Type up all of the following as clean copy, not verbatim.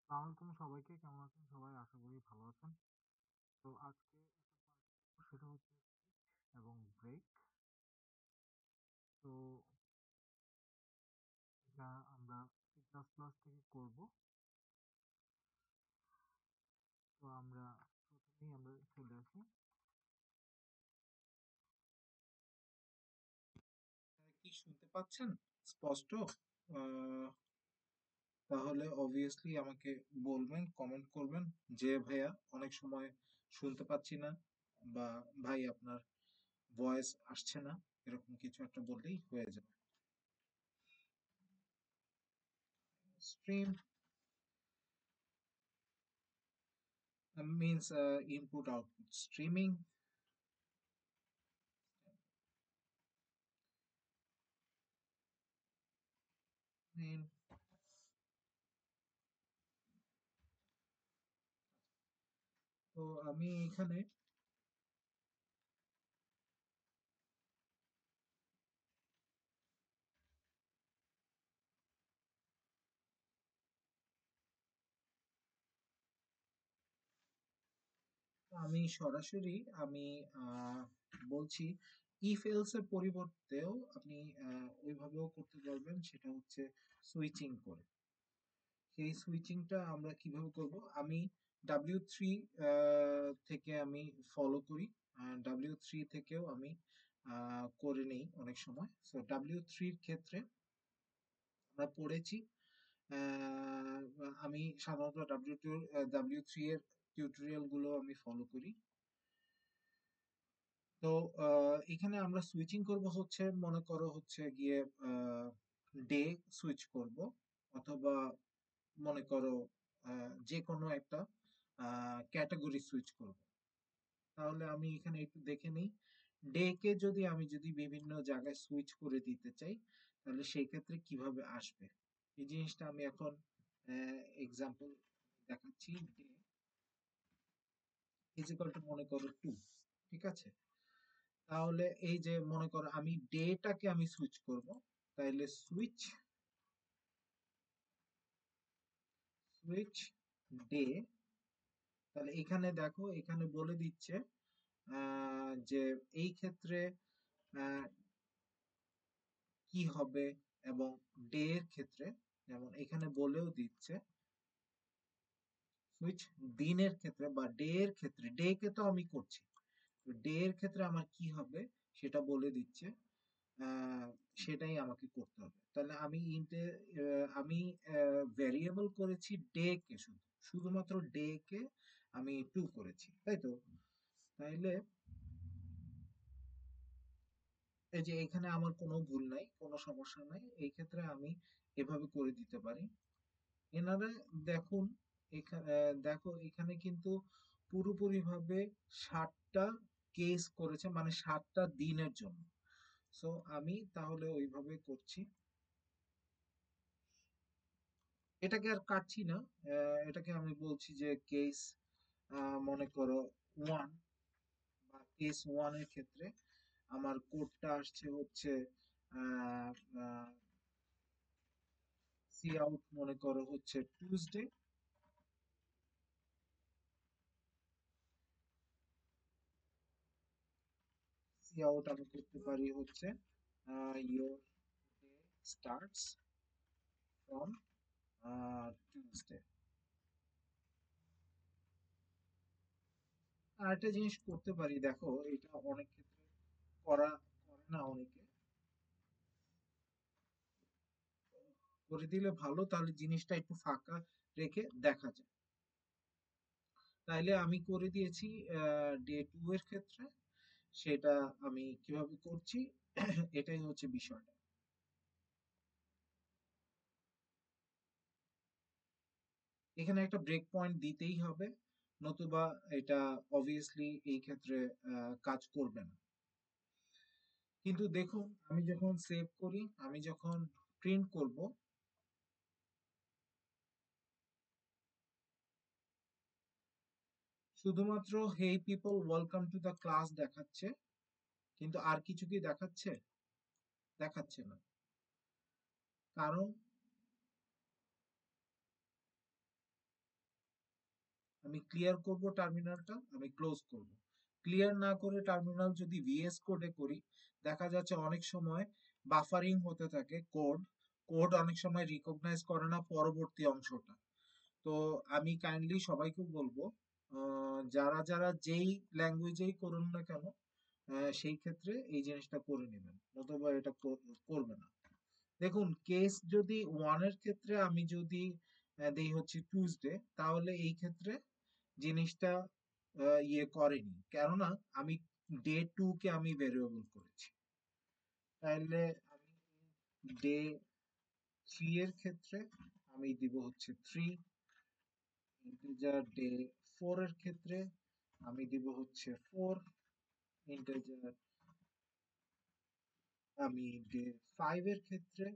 আসসালামু আলাইকুম সবাইকে। কেমন আছেন সবাই? আশা করি ভালো আছেন। তো আজকে সেটা হচ্ছে এবং ব্রেক। তো এটা আমরা সি প্লাস প্লাস থেকে করব। তো আমরা প্রথমেই আমরা চলে আসি। কি শুনতে পাচ্ছেন স্পষ্ট? আহ, তাহলে অবভিয়াসলি আমাকে বলবেন, কমেন্ট করবেন যে ভাইয়া অনেক সময় শুনতে পাচ্ছি না, বা ভাই আপনার ভয়েস আসছে না, এরকম কিছু একটা বললেই হয়ে যাবে। Stream means input output streaming. তো আমি এখানে আমি সরাসরি আমি আহ, বলছি ইফ এলস এর পরিবর্তেও আপনি ওইভাবেও করতে পারবেন, সেটা হচ্ছে সুইচিং করে। সেই সুইচিংটা আমরা কিভাবে করব? আমি W3 থেকে আমি ফলো করি, W3 থেকেও আমি করে নেই অনেক সময়। সো W3 ক্ষেত্রে আমরা পড়েছি, আহ, আমি সাধারণত W3 এর টিউটোরিয়াল গুলো আমি ফলো করি। তো এখানে আমরা সুইচিং করব হচ্ছে, মনে করো হচ্ছে গিয়ে ডে সুইচ করব, অথবা মনে করো যে কোনো একটা ক্যাটাগরি সুইচ করব। তাহলে আমি এখানে একটু দেখে নিই, ডে কে যদি বিভিন্ন জায়গায় সুইচ করে দিতে চাই, তাহলে সেই ক্ষেত্রে কিভাবে আসবে। এই জিনিসটা আমি এখন এক্সাম্পল দেখাচ্ছি। ডে ইজিক্যাল টু মনে করো 2, ঠিক আছে? তাহলে এই যে মনে করো আমি ডেটাকে আমি সুইচ করব, তাহলে সুইচ সুইচ ডে। তাহলে এখানে দেখো, এখানে বলে দিচ্ছে যে এই ক্ষেত্রে আহ, কি হবে, এবং ডে এর ক্ষেত্রে যেমন এখানে বলেও দিচ্ছে সুইচ দিনের ক্ষেত্রে বা ডে এর ক্ষেত্রে, ডে কে তো আমি করছি, ডে এর ক্ষেত্রে আমার কি হবে সেটা বলে দিচ্ছে। আহ, সেটাই আমাকে করতে হবে। তাহলে আমি ভ্যারিয়েবল করেছি ডে কে, শুধুমাত্র ডে কে আমি 2 করেছি, তাই তো? তাইলে এই যে এখানে আমার কোনো ভুল নাই, কোনো সমস্যা নাই, এই ক্ষেত্রে আমি এভাবে করে দিতে পারি। এনারা দেখুন, দেখো এখানে কিন্তু পুরোপুরি ভাবে 60টা কেস করেছে, মানে 7টা দিনের জন্য। সো আমি তাহলে ওইভাবে করছি, এটাকে আর কাটছি না। এটাকে আমি বলছি যে কেস মনে করো 1, বা কেস 1 এর ক্ষেত্রে আমার কোডটা আসছে হচ্ছে সি আউট মনে করো হচ্ছে টিউসডে। সি আউট আমি করতে পারি হচ্ছে your day starts from Tuesday. আর একটা জিনিস করতে পারি, দেখো এটা অনেক ক্ষেত্রে করা করে না অনেকে, করে দিলে ভালো, তাহলে জিনিসটা একটু ফাঁকা রেখে দেখা যায়। তাইলে আমি করে দিয়েছি ডে 2 এর ক্ষেত্রে। সেটা আমি কিভাবে করছি এটাই হচ্ছে বিষয়টা। এখানে একটা ব্রেক পয়েন্ট দিতেই হবে, নতুবা এটা অবভিয়াসলি এই ক্ষেত্রে কাজ করবে না। কিন্তু দেখুন, আমি যখন সেভ করি, আমি যখন প্রিন্ট করব, শুধুমাত্র hey people welcome to the class দেখাচ্ছে, কিন্তু আর কিছু কি দেখাচ্ছে? দেখাচ্ছে না। কারণ আমি ক্লিয়ার করব টার্মিনালটা, আমি ক্লোজ করব। ক্লিয়ার না করে টার্মিনাল যদি ভিএস কোডে করি, দেখা যাচ্ছে অনেক সময় বাফারিং হতে থাকে কোড। কোড অনেক সময় রিকগনাইজ করে না পরবর্তী অংশটা। তো আমি কাইন্ডলি সবাইকে বলবো, যারা যারা যেই ল্যাঙ্গুয়েজেই করুন না কেন, সেই ক্ষেত্রে এই জিনিসটা করে নেবেন, নতুবা এটা করবে না। দেখুন, কেস যদি ওয়ানের ক্ষেত্রে আমি যদি দেই হচ্ছে টুইসডে, তাহলে এই ক্ষেত্রে জিনিসটা ইয়ে করেনি, কেননা আমি ডে টু কে আমি ভেরিয়েবল করেছি। তাহলে আমি ডে থ্রি এর ক্ষেত্রে আমি দিব হচ্ছে থ্রি। ইন্টিজার ডে ফোর এর ক্ষেত্রে আমি দিব হচ্ছে ফোর। ইন্টিজার আমি ডে ফাইভ এর ক্ষেত্রে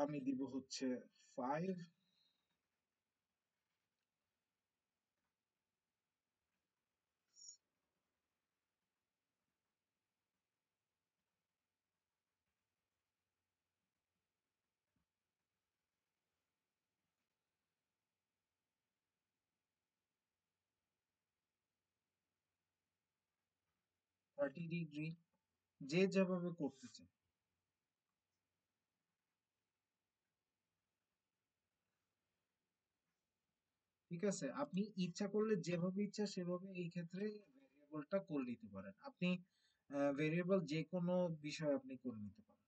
আমি দিব হচ্ছে ফাইভ। থার্টি ডিগ্রি, যে যেভাবে করতে চায়। ঠিক আছে, আপনি ইচ্ছা করলে যেভাবে ইচ্ছা সেভাবে এই ক্ষেত্রে ভেরিয়েবলটা করে নিতে পারেন। আপনি ভেরিয়েবল যে কোনো বিষয় আপনি করে নিতে পারেন।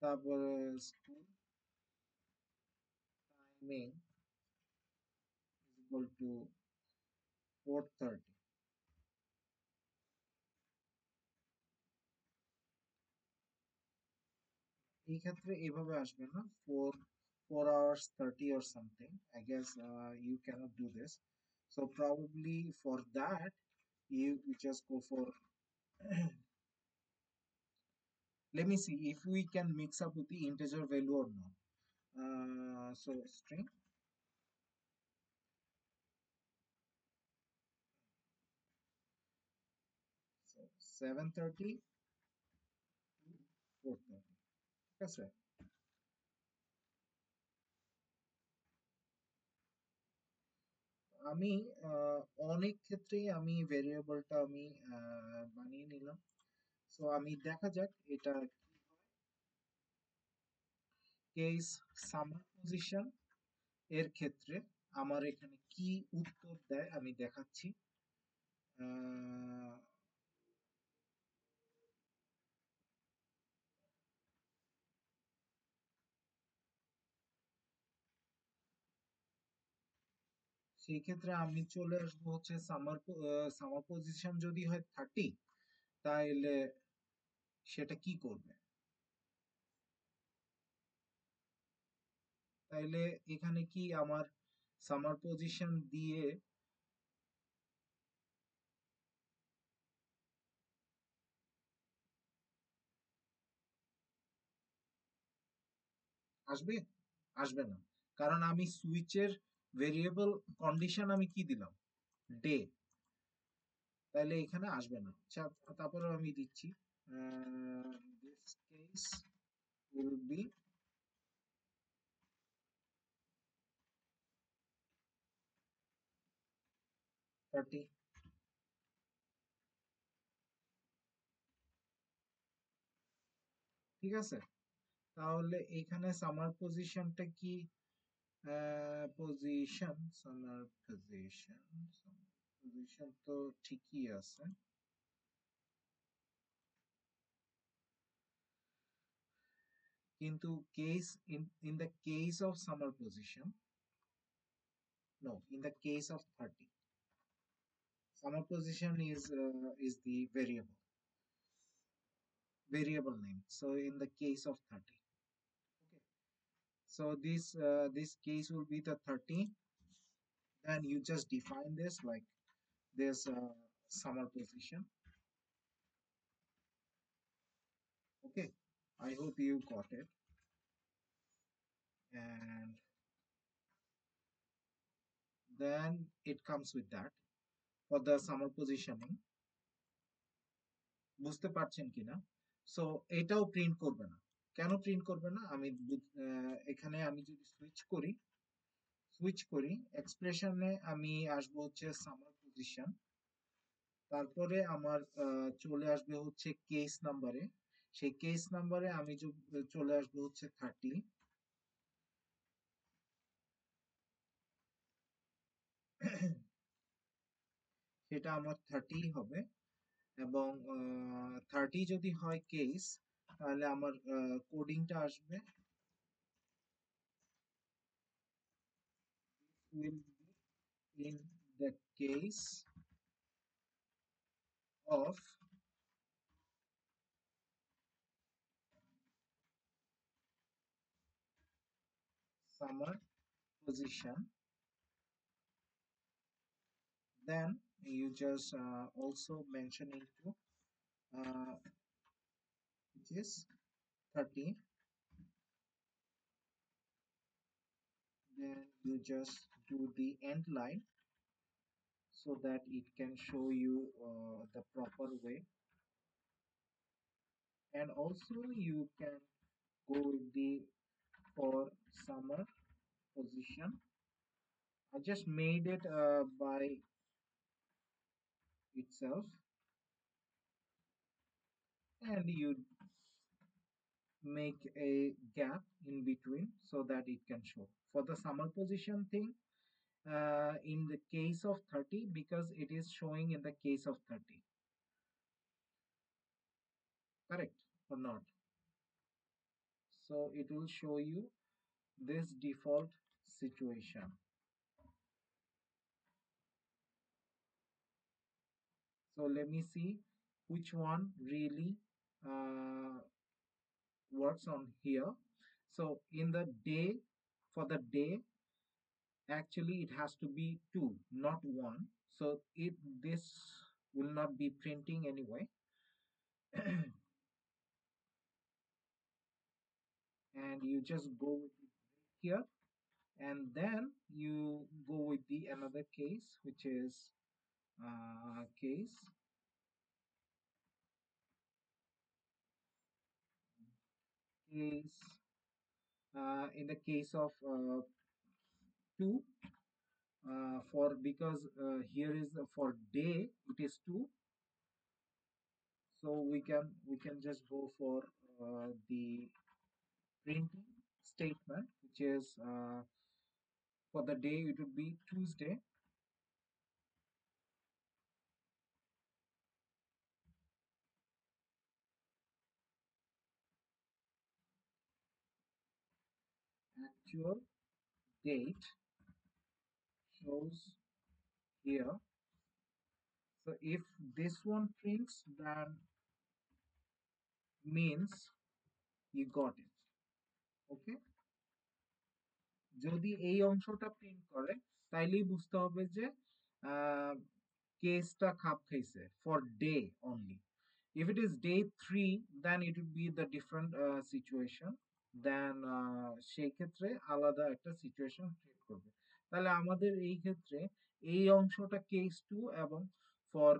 তারপরে স্কুল টাইমিং ইকুয়াল টু 4:30। এই ক্ষেত্রে এইভাবে আসবে না, 4 hours 30 or something. I guess you cannot do this. So probably for that, you just go for let me see if we can mix up with the integer value or not. So string, so 7:30 to 4:30, ঠিক আছে। আমি অনেক ক্ষেত্রেই আমি ভেরিয়েবলটা আমি বানিয়ে নিলাম। তো আমি দেখা যাক এটা কেস সামার পজিশন এর ক্ষেত্রে আমার এখানে কি উত্তর দেয় আমি দেখাচ্ছি। আহ, সেই ক্ষেত্রে আমি চলে আসবো হচ্ছে সামার পজিশন যদি হয় 30, তাহলে সেটা কি করবে। তাইলে এখানে কি আমার সামার পজিশন দিয়ে আসবে? আসবে না, কারণ আমি সুইচের ভেরিয়েবল কন্ডিশন আমি কি দিলাম, ডে। তাহলে এখানে আসবে না। আচ্ছা, তারপরে আমি দিচ্ছি দিস কেস উইল বি 30। ঠিক আছে, তাহলে এখানে সামার পজিশনটা কি, পজিশন সামার পজিশন পজিশন তো ঠিকই আছে, কিন্তু case in the case of summer position, no, in the case of 30, summer position is the variable name. So in the case of 30, okay. So this case will be the 30. Then you just define this like this summer position. Okay. I hope you got it. And then it comes with that for the summer positioning. বুঝতে পারছেন কিনা? So এটাও print করবে না। কেন print করবে না? আমি এখানে আমি যদি সুইচ করি, সুইচ করি, এক্সপ্রেশনে আমি আসবো হচ্ছে সামার পজিশন, তারপরে আমার চলে আসবে হচ্ছে কেস নাম্বারে, সেই কেস নাম্বারে আমি চলে আসবো হচ্ছে 30, সেটা আমার 30 হবে। এবং 30 যদি হয় কেস, তাহলে আমার কোডিংটা আসবে will be in the case of summer position. Then you just also mention into which is 30. Then you just do the end line so that it can show you the proper way. And also you can go with the for summer position. I just made it by itself, and you make a gap in between so that it can show. For the summer position thing, in the case of 30, because it is showing in the case of 30, correct or not? So it will show you this default situation. So let me see which one really uh, works on here. So in the day, for the day, actually it has to be 2, not 1. So it this will not be printing anyway. And you just go with it here, and then you go with the another case, which is case in the case of 2, for because here is for day it is 2, so we can just go for the printing statement, which is for the day it would be Tuesday. Actual date shows here. So if this one prints, then means you got it. Okay, যদি এই অংশটা print করে তাইলেই বুঝতে হবে যে কেসটা খাপ খাইছে for day only. If it is day 3, then it would be the different situation. Then সেই ক্ষেত্রে আলাদা একটা সিচুয়েশন ক্রিয়েট করবে। তাহলে আমাদের এই ক্ষেত্রে এই অংশটা কেস 2, এবং ফর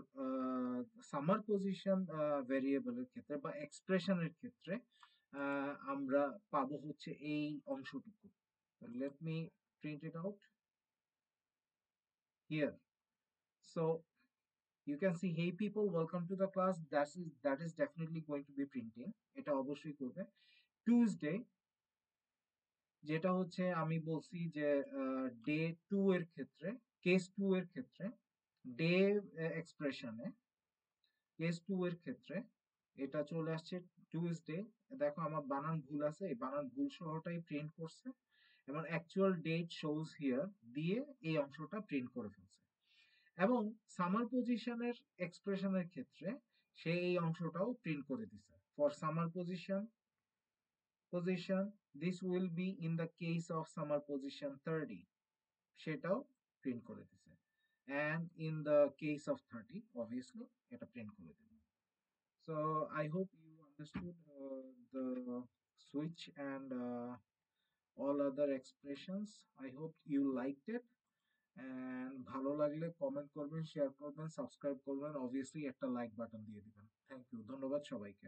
সামার পজিশন ভেরিয়েবলের ক্ষেত্রে বা এক্সপ্রেশনের ক্ষেত্রে আমরা পাবো হচ্ছে এই অংশটুকু। Let me print it out here. So you can see, hey people, welcome to the class. That is definitely going to be printing. এটা অবশ্যই করবে। Tuesday, যেটা হচ্ছে আমি বলছি যে ডে 2 এর ক্ষেত্রে, কেস 2 এর ক্ষেত্রে, ডে এক্সপ্রেশনে কেস 2 এর ক্ষেত্রে এটা চলে আসছে টিউসডে। দেখো আমার বানান ভুল আছে, এই বানান ভুল সহটাই প্রিন্ট করছে, এবং অ্যাকচুয়াল ডেট শোজ হিয়ার দিয়ে এই অংশটা প্রিন্ট করে ফেলছে। এবং সামার পজিশনের এক্সপ্রেশনের ক্ষেত্রে সে এই অংশটাও প্রিন্ট করে দিছে। For summer position this will be in the case of summer position 30, সেটাও প্রিন্ট করে দিছে। And in the case of 30 obviously এটা প্রিন্ট করে দিবে। So I hope you understood the switch and all other expressions. I hope you liked it. And ভালো লাগলে comment করবেন, share করবেন, সাবস্ক্রাইব করবেন, অবভিয়াসলি একটা লাইক বাটন দিয়ে দিবেন। থ্যাংক ইউ, ধন্যবাদ সবাইকে।